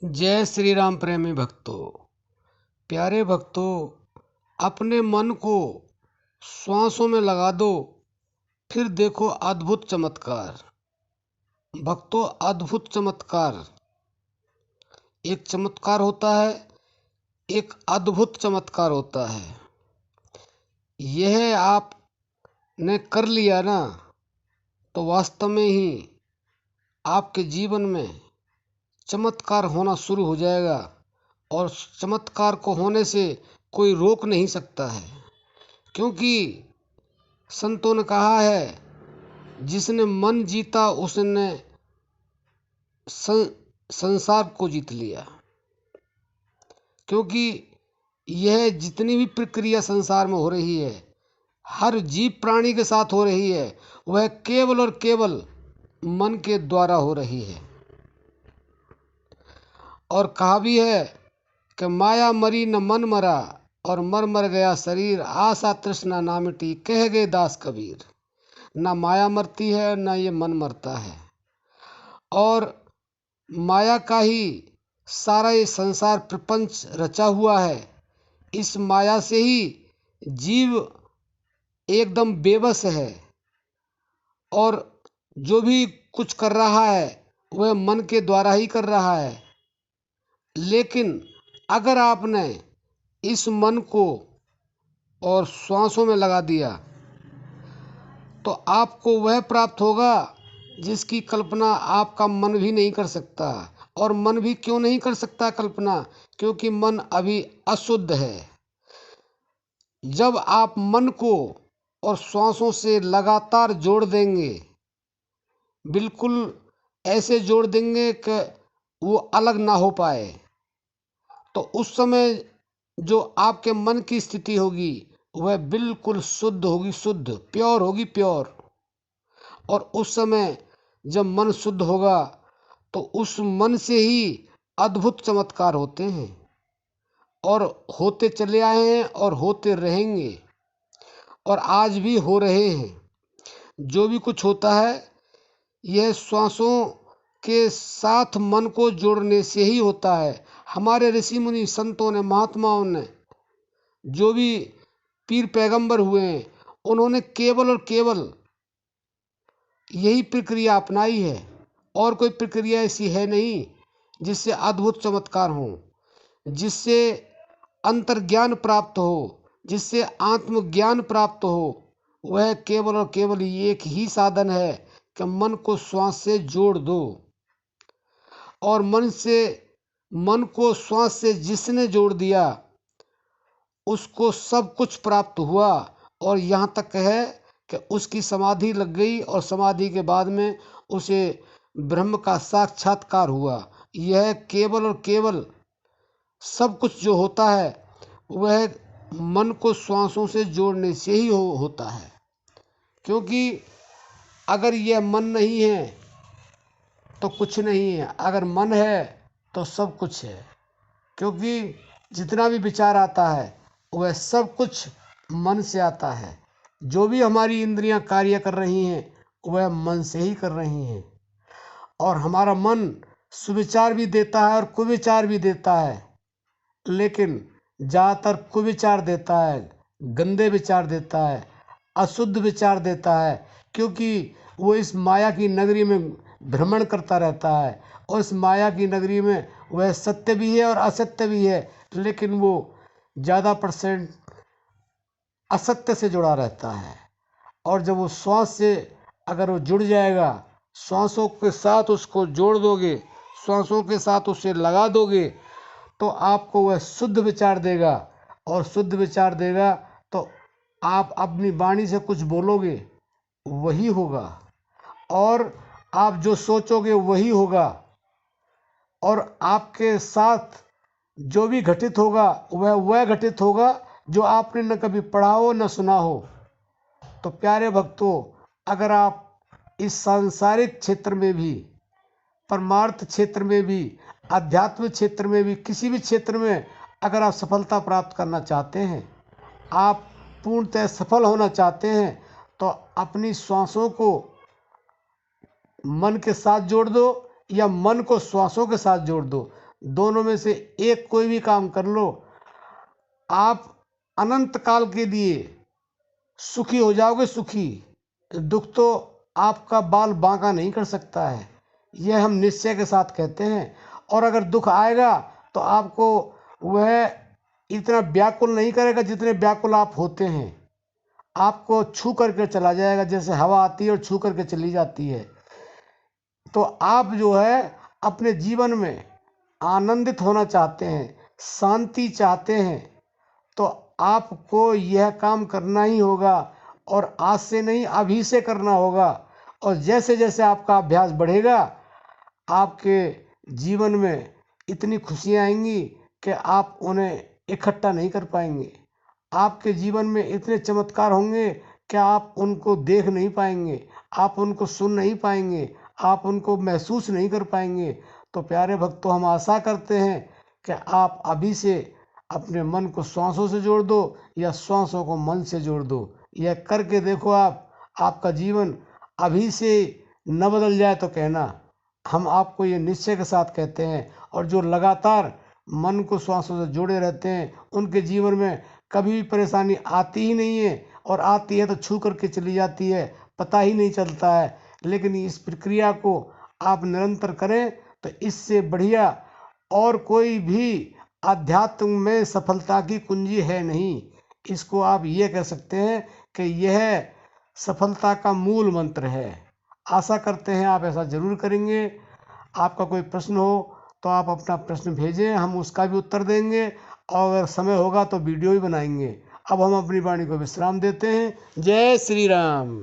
जय श्री राम प्रेमी भक्तों। प्यारे भक्तों, अपने मन को श्वासों में लगा दो, फिर देखो अद्भुत चमत्कार। भक्तों, अद्भुत चमत्कार, एक चमत्कार होता है, एक अद्भुत चमत्कार होता है। यह आपने कर लिया ना, तो वास्तव में ही आपके जीवन में चमत्कार होना शुरू हो जाएगा, और चमत्कार को होने से कोई रोक नहीं सकता है। क्योंकि संतों ने कहा है, जिसने मन जीता उसने संसार को जीत लिया। क्योंकि यह जितनी भी प्रक्रिया संसार में हो रही है, हर जीव प्राणी के साथ हो रही है, वह केवल और केवल मन के द्वारा हो रही है। और कहा भी है कि माया मरी न मन मरा, और मर मर गया शरीर, आशा तृष्णा ना मिटी, कह गए दास कबीर। ना माया मरती है, ना ये मन मरता है, और माया का ही सारा ये संसार प्रपंच रचा हुआ है। इस माया से ही जीव एकदम बेबस है, और जो भी कुछ कर रहा है वह मन के द्वारा ही कर रहा है। लेकिन अगर आपने इस मन को और श्वासों में लगा दिया, तो आपको वह प्राप्त होगा जिसकी कल्पना आपका मन भी नहीं कर सकता। और मन भी क्यों नहीं कर सकता कल्पना? क्योंकि मन अभी अशुद्ध है। जब आप मन को और श्वासों से लगातार जोड़ देंगे, बिल्कुल ऐसे जोड़ देंगे कि वो अलग ना हो पाए, तो उस समय जो आपके मन की स्थिति होगी वह बिल्कुल शुद्ध होगी, शुद्ध प्योर होगी, प्योर। और उस समय जब मन शुद्ध होगा, तो उस मन से ही अद्भुत चमत्कार होते हैं, और होते चले आए हैं, और होते रहेंगे, और आज भी हो रहे हैं। जो भी कुछ होता है, यह श्वासों के साथ मन को जोड़ने से ही होता है। हमारे ऋषि मुनि संतों ने, महात्माओं ने, जो भी पीर पैगंबर हुए हैं, उन्होंने केवल और केवल यही प्रक्रिया अपनाई है। और कोई प्रक्रिया ऐसी है नहीं जिससे अद्भुत चमत्कार हो, जिससे अंतर्ज्ञान प्राप्त हो, जिससे आत्मज्ञान प्राप्त हो। वह केवल और केवल एक ही साधन है कि मन को श्वास से जोड़ दो। और मन को श्वास से जिसने जोड़ दिया, उसको सब कुछ प्राप्त हुआ। और यहाँ तक है कि उसकी समाधि लग गई, और समाधि के बाद में उसे ब्रह्म का साक्षात्कार हुआ। यह केवल और केवल सब कुछ जो होता है वह मन को श्वासों से जोड़ने से ही होता है। क्योंकि अगर यह मन नहीं है तो कुछ नहीं है, अगर मन है तो सब कुछ है। क्योंकि जितना भी विचार आता है वह सब कुछ मन से आता है। जो भी हमारी इंद्रियां कार्य कर रही हैं वह मन से ही कर रही हैं। और हमारा मन सुविचार भी देता है और कुविचार भी देता है, लेकिन ज़्यादातर कुविचार देता है, गंदे विचार देता है, अशुद्ध विचार देता है। क्योंकि वो इस माया की नगरी में भ्रमण करता रहता है, और इस माया की नगरी में वह सत्य भी है और असत्य भी है, लेकिन वो ज़्यादा परसेंट असत्य से जुड़ा रहता है। और जब वो श्वास से अगर वो जुड़ जाएगा, श्वासों के साथ उसको जोड़ दोगे, श्वासों के साथ उसे लगा दोगे, तो आपको वह शुद्ध विचार देगा। और शुद्ध विचार देगा तो आप अपनी वाणी से कुछ बोलोगे वही होगा, और आप जो सोचोगे वही होगा, और आपके साथ जो भी घटित होगा वह घटित होगा जो आपने न कभी पढ़ा हो न सुना हो। तो प्यारे भक्तों, अगर आप इस सांसारिक क्षेत्र में भी, परमार्थ क्षेत्र में भी, आध्यात्मिक क्षेत्र में भी, किसी भी क्षेत्र में अगर आप सफलता प्राप्त करना चाहते हैं, आप पूर्णतः सफल होना चाहते हैं, तो अपनी श्वासों को मन के साथ जोड़ दो, या मन को श्वासों के साथ जोड़ दो। दोनों में से एक कोई भी काम कर लो, आप अनंत काल के लिए सुखी हो जाओगे, सुखी। दुख तो आपका बाल बांका नहीं कर सकता है, यह हम निश्चय के साथ कहते हैं। और अगर दुख आएगा तो आपको वह इतना व्याकुल नहीं करेगा जितने व्याकुल आप होते हैं। आपको छू करके चला जाएगा, जैसे हवा आती है और छू करके चली जाती है। तो आप जो है अपने जीवन में आनंदित होना चाहते हैं, शांति चाहते हैं, तो आपको यह काम करना ही होगा, और आज से नहीं अभी से करना होगा। और जैसे जैसे आपका अभ्यास बढ़ेगा, आपके जीवन में इतनी खुशियाँ आएंगी कि आप उन्हें इकट्ठा नहीं कर पाएंगे। आपके जीवन में इतने चमत्कार होंगे कि आप उनको देख नहीं पाएंगे, आप उनको सुन नहीं पाएंगे, आप उनको महसूस नहीं कर पाएंगे। तो प्यारे भक्तों, हम आशा करते हैं कि आप अभी से अपने मन को श्वासों से जोड़ दो या श्वासों को मन से जोड़ दो। यह करके देखो आप, आपका जीवन अभी से न बदल जाए तो कहना। हम आपको ये निश्चय के साथ कहते हैं। और जो लगातार मन को श्वासों से जोड़े रहते हैं, उनके जीवन में कभी भी परेशानी आती ही नहीं है, और आती है तो छू करके चली जाती है, पता ही नहीं चलता है। लेकिन इस प्रक्रिया को आप निरंतर करें तो इससे बढ़िया और कोई भी अध्यात्म में सफलता की कुंजी है नहीं। इसको आप ये कह सकते हैं कि यह सफलता का मूल मंत्र है। आशा करते हैं आप ऐसा ज़रूर करेंगे। आपका कोई प्रश्न हो तो आप अपना प्रश्न भेजें, हम उसका भी उत्तर देंगे, और अगर समय होगा तो वीडियो भी बनाएंगे। अब हम अपनी वाणी को विश्राम देते हैं। जय श्री राम।